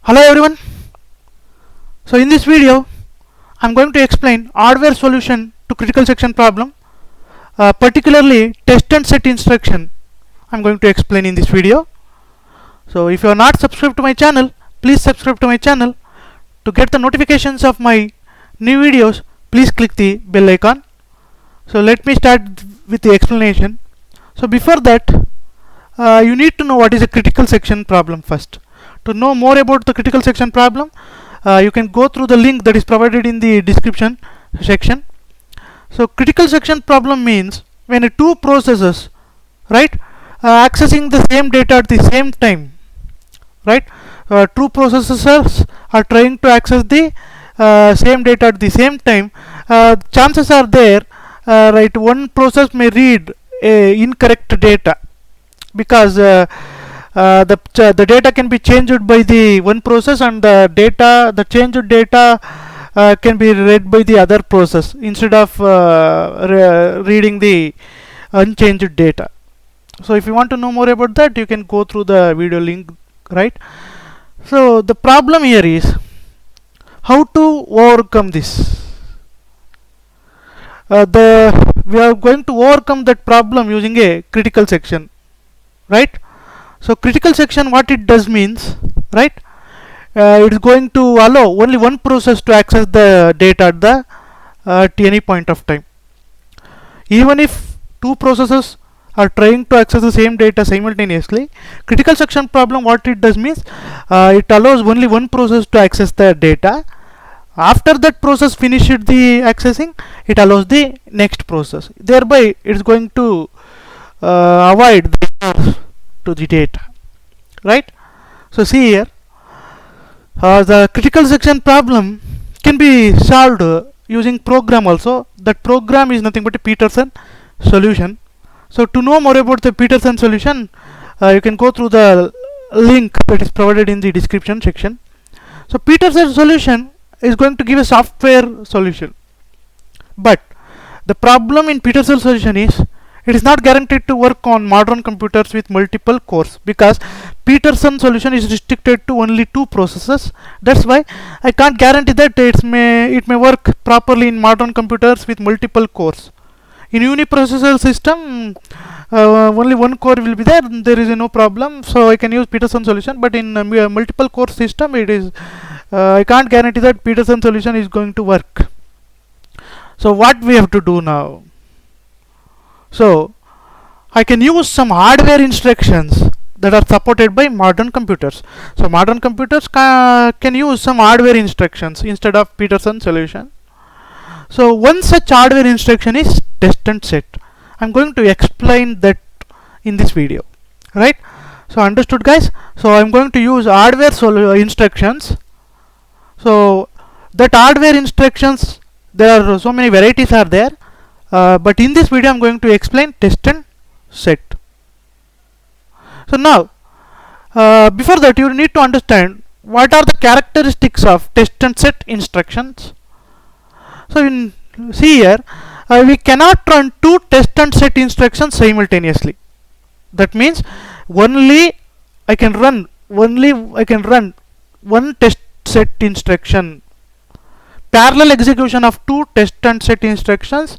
Hello everyone. So in this video I'm going to explain hardware solution to critical section problem, particularly test and set instruction. I'm going to explain in this video. So if you are not subscribed to my channel, please subscribe to my channel. To get the notifications of my new videos, please click the bell icon. So let me start with the explanation. So before that, you need to know what is a critical section problem first. To know more about the critical section problem, you can go through the link that is provided in the description section. So critical section problem means when two processes, right, accessing the same data at the same time, right, two processors are trying to access the same data at the same time. Chances are there, right, one process may read incorrect data because the data can be changed by the one process, and the changed data can be read by the other process instead of reading the unchanged data. So if you want to know more about that, you can go through the video link, right? So the problem here is how to overcome this. We are going to overcome that problem using a critical section, right? So critical section, what it does means, right, it is going to allow only one process to access the data at any point of time. Even if two processes are trying to access the same data simultaneously, critical section problem, what it does means, it allows only one process to access the data. After that process finished the accessing, it allows the next process. Thereby it is going to avoid the error to the data, right? So see here, the critical section problem can be solved using program also. That program is nothing but a Peterson solution. So to know more about the Peterson solution, you can go through the link that is provided in the description section. So Peterson solution is going to give a software solution, but the problem in Peterson solution is it is not guaranteed to work on modern computers with multiple cores, because Peterson solution is restricted to only two processes. That's why I can't guarantee that it may work properly in modern computers with multiple cores. In uniprocessor system, only one core will be there. There is no problem, so I can use Peterson solution. But in multiple core system, it is I can't guarantee that Peterson solution is going to work. So what we have to do now? So I can use some hardware instructions that are supported by modern computers. So modern computers can use some hardware instructions instead of Peterson solution. So one such hardware instruction is test and set. I'm going to explain that in this video, right? So understood, guys? So I'm going to use hardware instructions. So that hardware instructions, there are so many varieties are there. But in this video I'm going to explain test and set. So now, before that, you need to understand what are the characteristics of test and set instructions. So see here, we cannot run two test and set instructions simultaneously. That means I can run one test set instruction. Parallel execution of two test and set instructions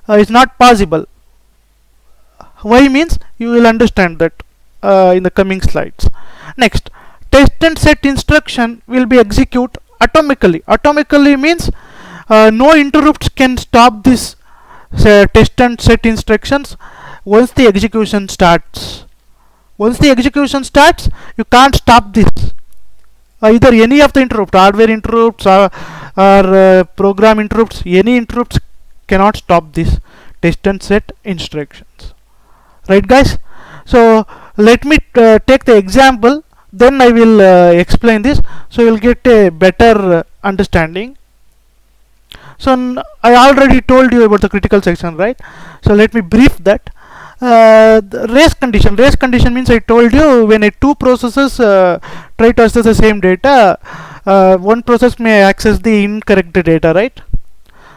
is not possible. Why means you will understand that in the coming slides. Next, test and set instruction will be executed atomically. Atomically means no interrupts can stop this test and set instructions once the execution starts. Once the execution starts, you can't stop this. Either any of the interrupts, hardware interrupts or program interrupts, any interrupts cannot stop this test and set instructions, right, guys? So let me take the example, then I will explain this, so you will get a better understanding. So I already told you about the critical section, right? So let me brief that. The race condition means I told you when two processes try to access the same data, one process may access the incorrect data, right?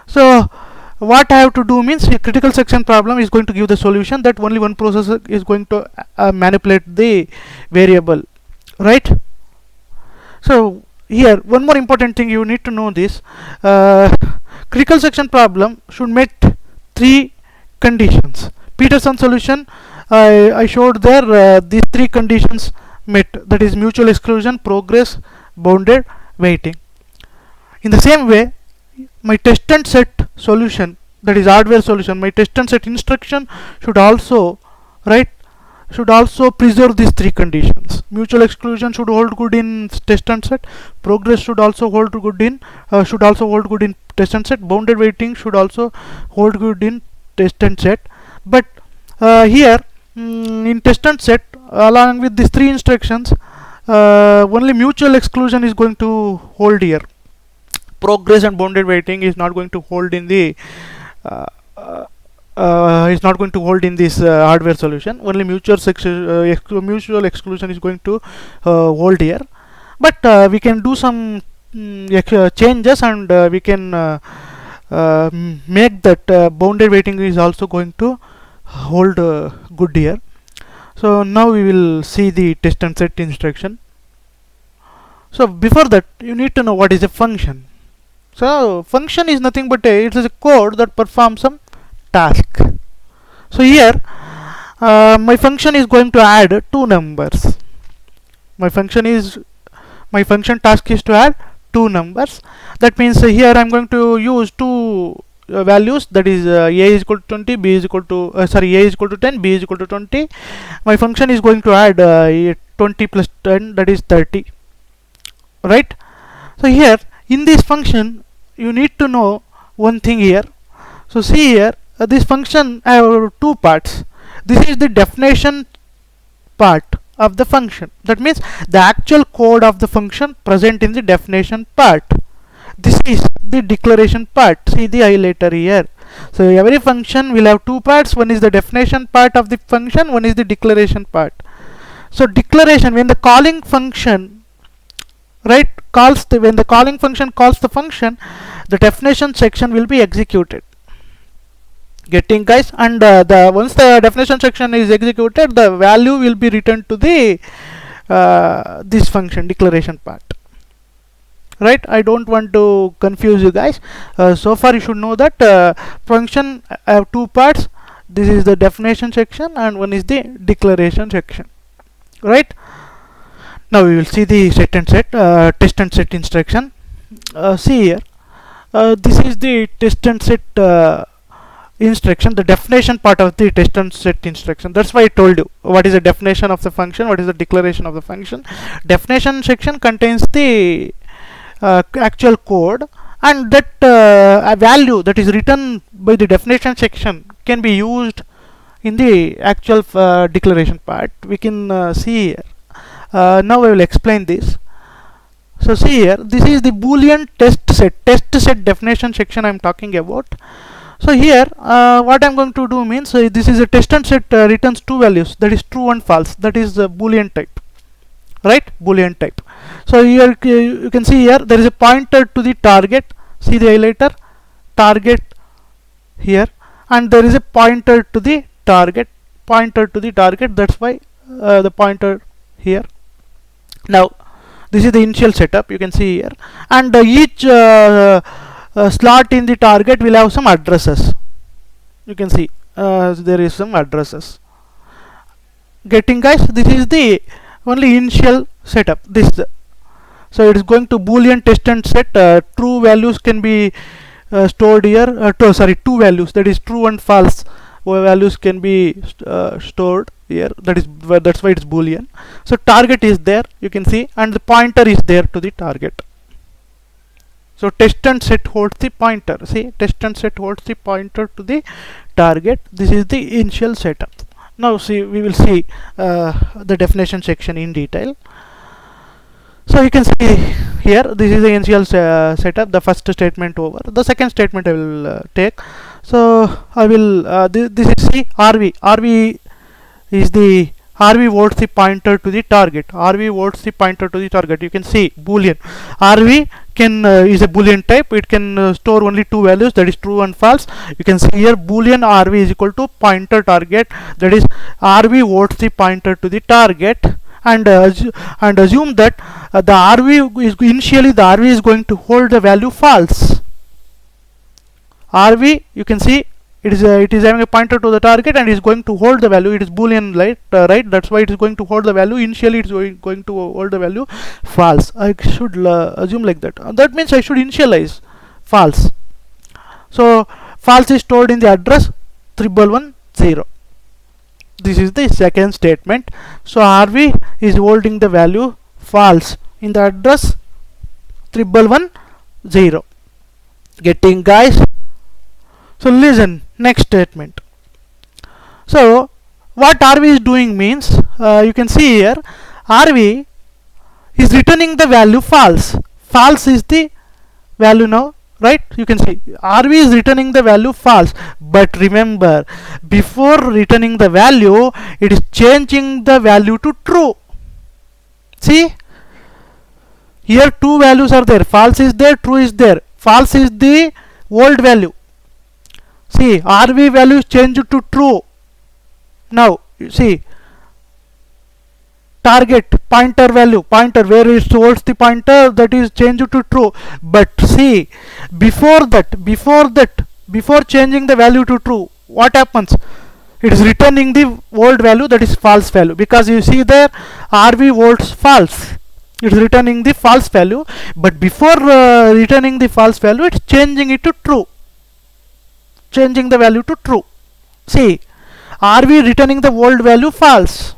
So what I have to do means a critical section problem is going to give the solution that only one process is going to manipulate the variable, right? So here one more important thing you need to know this, critical section problem should meet three conditions. Peterson solution, I showed there these three conditions met, that is mutual exclusion, progress, bounded weighting. In the same way, my test and set solution, that is hardware solution, my test and set instruction should also preserve these three conditions. Mutual exclusion should hold good in test and set, progress should also hold good in test and set, bounded weighting should also hold good in test and set. But here in test and set, along with these three instructions, only mutual exclusion is going to hold here. Progress and bounded weighting is not going to hold in the is not going to hold in this hardware solution. Only mutual exclusion is going to hold here. But we can do some changes, and we can make that bounded weighting is also going to hold good here. So now we will see the test and set instruction. So before that, you need to know what is a function. So function is nothing but it is a code that performs some task. So here my function is going to add two numbers. My function task is to add two numbers. That means here I am going to use two values, that is a is equal to 20, b is equal to a is equal to 10, b is equal to 20. My function is going to add 20 plus 10, that is 30, right? So here in this function you need to know one thing here. So see here, this function have two parts. This is the definition part of the function. That means the actual code of the function present in the definition part. This is the declaration part. See the highlighter here. So every function will have two parts. One is the definition part of the function, one is the declaration part. So declaration, when the calling function when the calling function calls the function, the definition section will be executed. Getting, guys? And once the definition section is executed, the value will be returned to the this function declaration part. Right? I don't want to confuse you guys. So far you should know that function have two parts. This is the definition section and one is the declaration section. Right? Now we will see the set and set test and set instruction. See here, this is the test and set instruction, the definition part of the test and set instruction. That's why I told you what is the definition of the function, what is the declaration of the function. Definition section contains the actual code, and that a value that is written by the definition section can be used in the actual declaration part. We can see here. Now I will explain this. So see here, this is the boolean test set definition section I am talking about. So here what I am going to do means, this is a test and set returns two values, that is true and false, that is boolean type, right? Boolean type. So here you can see here there is a pointer to the target. See the highlighter, target here, and there is a pointer to the target, that's why the pointer here. Now this is the initial setup, you can see here, and each slot in the target will have some addresses. You can see there is some addresses. Getting, guys? This is the only initial setup. So it is going to boolean test and set. True values can be stored here. Two values, that is true and false values can be stored here. That's why it's boolean. So target is there, you can see, and the pointer is there to the target. So test and set holds the pointer. See, test and set holds the pointer to the target. This is the initial setup. Now see, we will see the definition section in detail. So you can see here, this is the initial setup, the first statement over. The second statement I will take. So I will this is see RV is the RV holds the pointer to the target. RV holds the pointer to the target. You can see boolean. RV can is a boolean type. It can store only two values, that is true and false. You can see here boolean RV is equal to pointer target, that is RV holds the pointer to the target, and assume that the RV is initially the RV is going to hold the value false. RV, you can see it is having a pointer to the target and is going to hold the value. It is boolean, right? That's why it is going to hold the value. Initially it is going to hold the value false. I should assume like that. That means I should initialize false. So false is stored in the address 3110. This is the second statement. So RV is holding the value false in the address 3110. Getting, guys? So listen, next statement. So what RV is doing means, you can see here, RV is returning the value false. False is the value now, right? You can see RV is returning the value false. But remember, before returning the value, it is changing the value to true. See, here two values are there. False is there, true is there. False is the old value. See, RV value is changed to true. Now, see, target pointer value, pointer where it holds the pointer, that is changed to true. But see, before changing the value to true, what happens? It is returning the old value, that is false value, because you see there RV holds false. It is returning the false value, but before returning the false value, it's changing it to true. Changing the value to true. See, RV returning the old value false,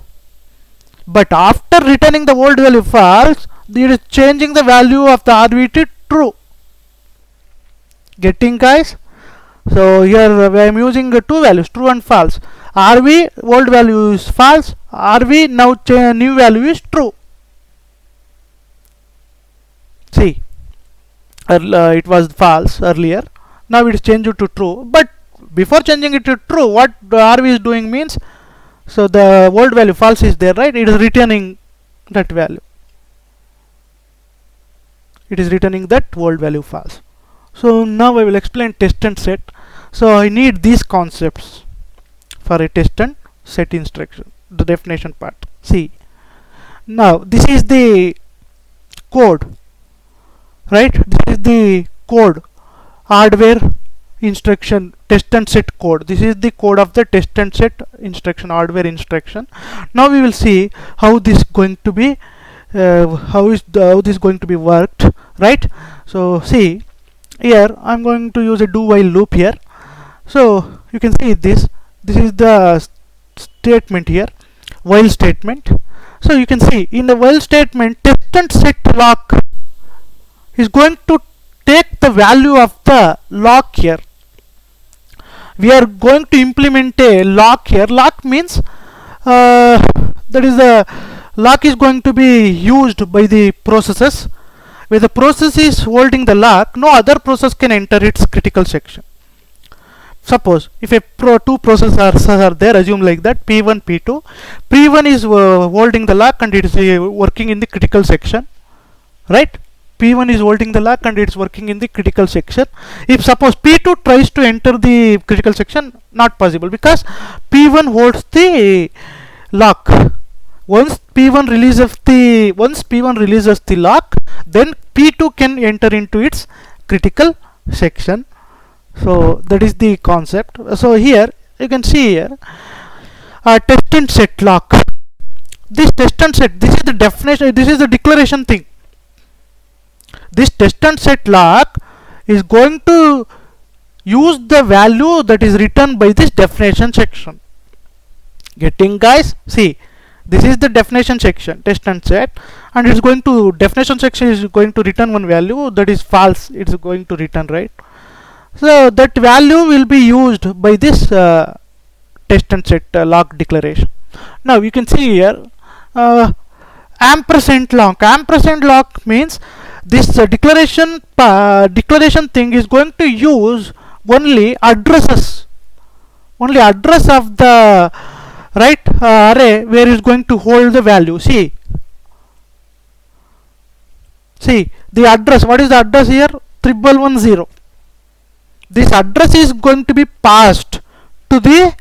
but after returning the old value false, it is changing the value of the RV to true. Getting, guys? So here I am using two values, true and false. RV old value is false, RV now new value is true. See, it was false earlier, now it is changed to true. But before changing it to true, what RV is doing means, so the old value false is there, right? It is returning that value. It is returning that old value false. So now I will explain test and set. So I need these concepts for a test and set instruction, the definition part. See, now this is the code, right? This is the code, hardware instruction, test and set code. This is the code of the test and set instruction, hardware instruction. Now we will see how this going to be how this going to be worked, right? So see, here I'm going to use a do while loop here. So you can see this is the statement here, while statement. So you can see in the while statement, test and set lock is going to take the value of the lock here. We are going to implement a lock here. Lock means that is the lock is going to be used by the processes. Where the process is holding the lock, no other process can enter its critical section. Suppose if two processes are there, assume like that, P1, P2. P1 is holding the lock and it is working in the critical section, right? P1 is holding the lock and it's working in the critical section. If suppose P2 tries to enter the critical section, not possible, because P1 holds the lock. Once P1 releases the lock, then P2 can enter into its critical section. So that is the concept. So here you can see here test and set lock. This test and set, this is the definition, this is the declaration thing. This test and set lock is going to use the value that is written by this definition section. Getting, guys? See, this is the definition section, test and set, and it's going to, definition section is going to return one value that is false. It's going to return, right? So that value will be used by this test and set lock declaration. Now you can see here ampersand lock. Ampersand lock means this declaration thing is going to use only addresses, only address of the right array where is going to hold the value. See the address. What is the address here? 3110. This address is going to be passed to the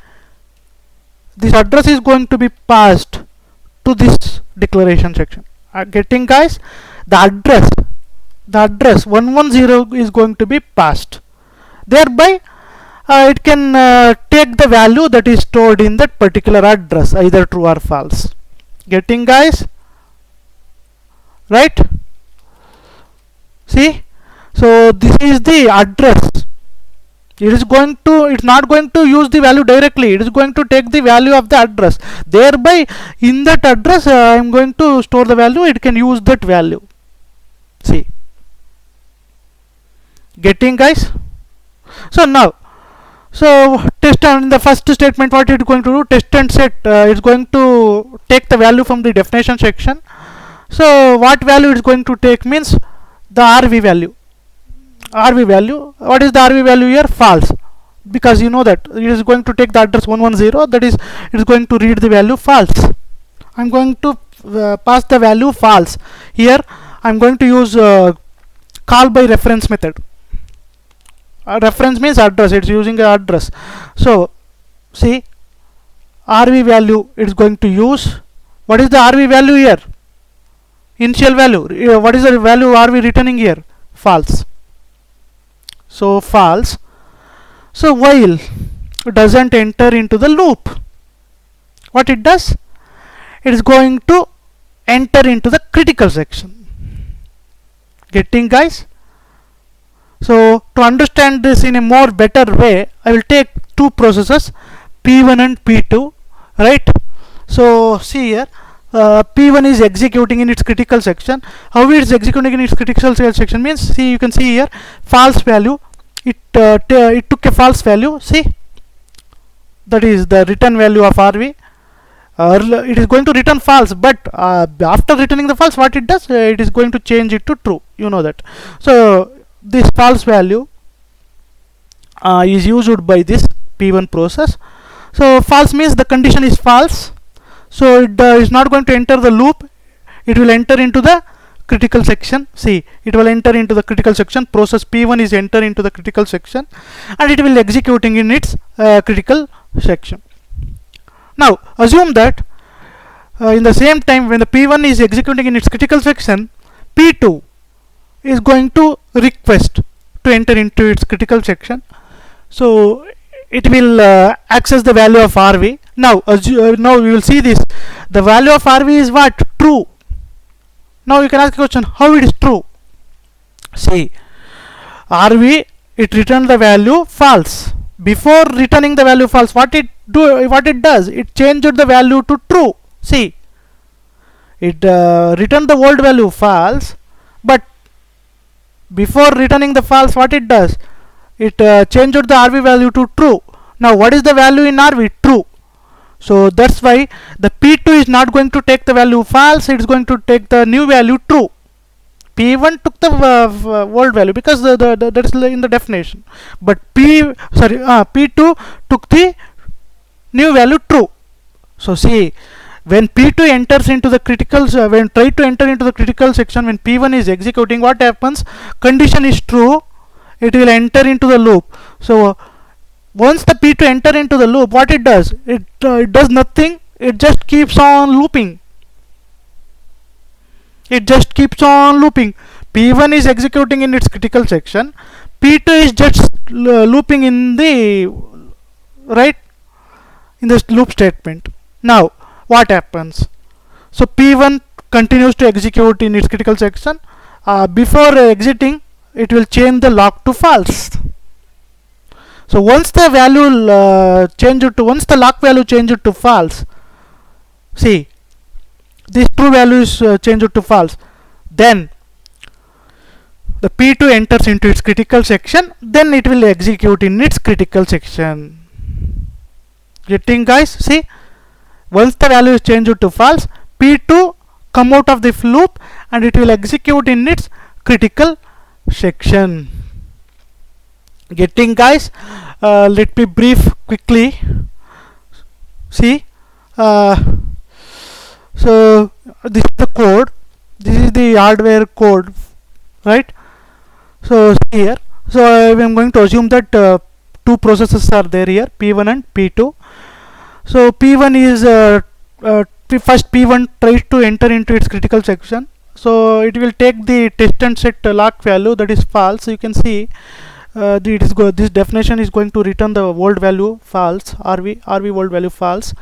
to this declaration section. Getting, guys? The address 110 is going to be passed. Thereby it can take the value that is stored in that particular address, either true or false. Getting, guys? Right? See, so this is the address. It's not going to use the value directly. It is going to take the value of the address. Thereby in that address I am going to store the value. It can use that value. See, getting, guys? So now, test, and the first statement, what it is going to do, test and set, it's going to take the value from the definition section. So what value it's going to take means the RV value. What is the RV value here? False, because you know that it is going to take the address 110, that is, it is going to read the value false. I'm going to pass the value false. Here I'm going to use call by reference method. Reference means address, it's using an address. So see, RV value it's going to use. What is the RV value here? Initial value. What is the value RV returning here? False. So false. So while doesn't enter into the loop, what it does, it is going to enter into the critical section. Getting, guys? So to understand this in a more better way, I will take two processes, P1 and P2, right? So see here, P1 is executing in its critical section. How it is executing in its critical section means, see, you can see here, false value. It took a false value. See, that is the return value of RV. It is going to return false, but after returning the false, what it does, it is going to change it to true. You know that. So this false value is used by this P1 process. So false means the condition is false. So it is not going to enter the loop. It will enter into the critical section. See, it will enter into the critical section. Process P1 is enter into the critical section, and it will executing in its critical section. Now assume that in the same time when the P1 is executing in its critical section, P2 is going to request to enter into its critical section. So it will access the value of RV. Now we will see this. The value of RV is what? True. Now you can ask a question, how it is true? See, RV, it returned the value false. Before returning the value false, what it does, it changed the value to true. See, it returned the old value false, but before returning the false, what it does, it changed the RV value to true. Now what is the value in RV? True. So that's why the P2 is not going to take the value false, it is going to take the new value true. P1 took the old value because that is in the definition, but P2 took the new value true. So see, when P2 enters into the critical, when try to enter into the critical section, when P1 is executing, what happens? Condition is true, it will enter into the loop. So once the P2 enter into the loop, what it does? It does nothing. It just keeps on looping. It just keeps on looping. P1 is executing in its critical section. P2 is just looping in the right in this loop statement. Now what happens? So P1 continues to execute in its critical section. Before exiting, it will change the lock to false. So once the value once the lock value changed to false, see, this true value is changed to false, then the P2 enters into its critical section, then it will execute in its critical section. Getting, guys? See, once the value is changed to false, P2 come out of the loop and it will execute in its critical section. Getting, guys? Let me brief quickly. See, so this is the code, this is the hardware code, right? So here, so I am going to assume that two processes are there here, P1 and P2. So P1 is first P1 tries to enter into its critical section, so it will take the test and set lock value, that is false. So you can see this definition is going to return the old value false, RV old value false.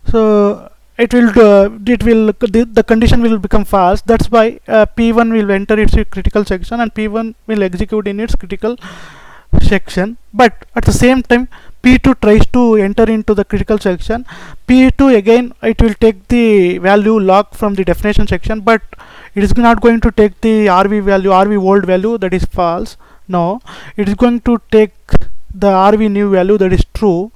So the condition will become false. That's why P1 will enter its critical section and P1 will execute in its critical section. But at the same time, P2 tries to enter into the critical section. P2 again, it will take the value log from the definition section, but it is not going to take the RV old value, that is false. No, it is going to take the RV new value, that is true.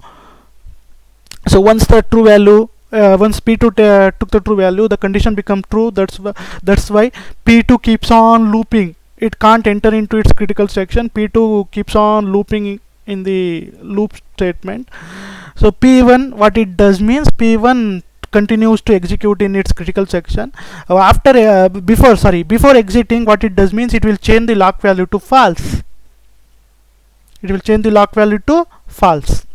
So once the true value once P2 took the true value, the condition become true. That's why P2 keeps on looping. It can't enter into its critical section. P2 keeps on looping in the loop statement. So P1, what it does means, P1 continues to execute in its critical section. Before exiting, what it does means, it will change the lock value to false. It will change the lock value to false.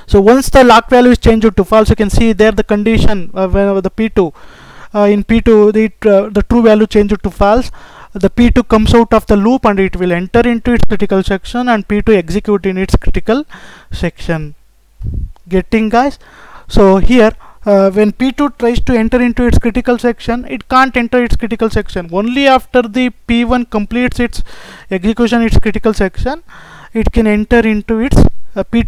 So once the lock value is changed to false, you can see there the condition whenever the P2 in P2 the true value changed to false, the P2 comes out of the loop and it will enter into its critical section and P2 execute in its critical section. Getting, guys? So here when P2 tries to enter into its critical section, it can't enter its critical section. Only after the P1 completes its execution its critical section, it can enter into its P2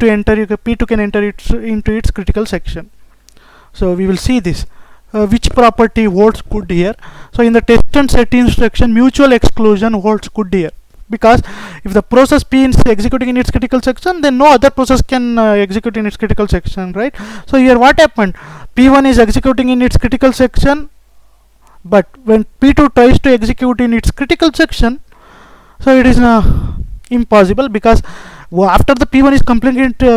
can enter into its critical section. So we will see this. Which property holds good here? So in the test and set instruction, mutual exclusion holds good here, because if the process P is executing in its critical section, then no other process can execute in its critical section, right? So here what happened? P1 is executing in its critical section, but when P2 tries to execute in its critical section, so it is impossible, because after the P1 is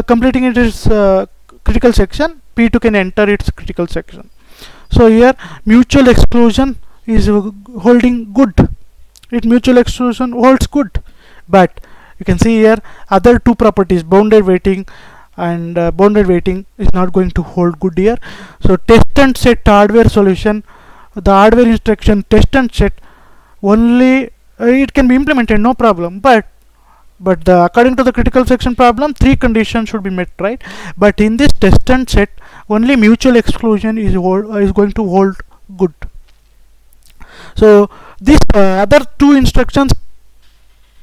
completing its critical section, P2 can enter its critical section. So here mutual exclusion is holding good. Mutual exclusion holds good, but you can see here other two properties, bounded waiting and bounded waiting, is not going to hold good here. So test and set hardware solution, the hardware instruction test and set only it can be implemented, no problem, but according to the critical section problem, three conditions should be met, right? But in this test and set, only mutual exclusion is going to hold good. So these other two instructions,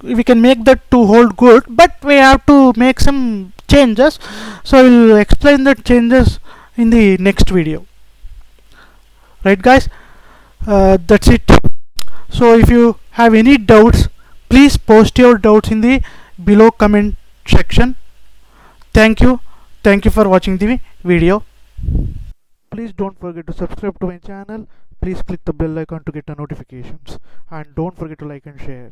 we can make that to hold good, but we have to make some changes. So I will explain the changes in the next video. Right, guys? That's it. So if you have any doubts, please post your doubts in the below comment section. Thank you for watching the video. Please don't forget to subscribe to my channel. Please click the bell icon to get the notifications, and don't forget to like and share.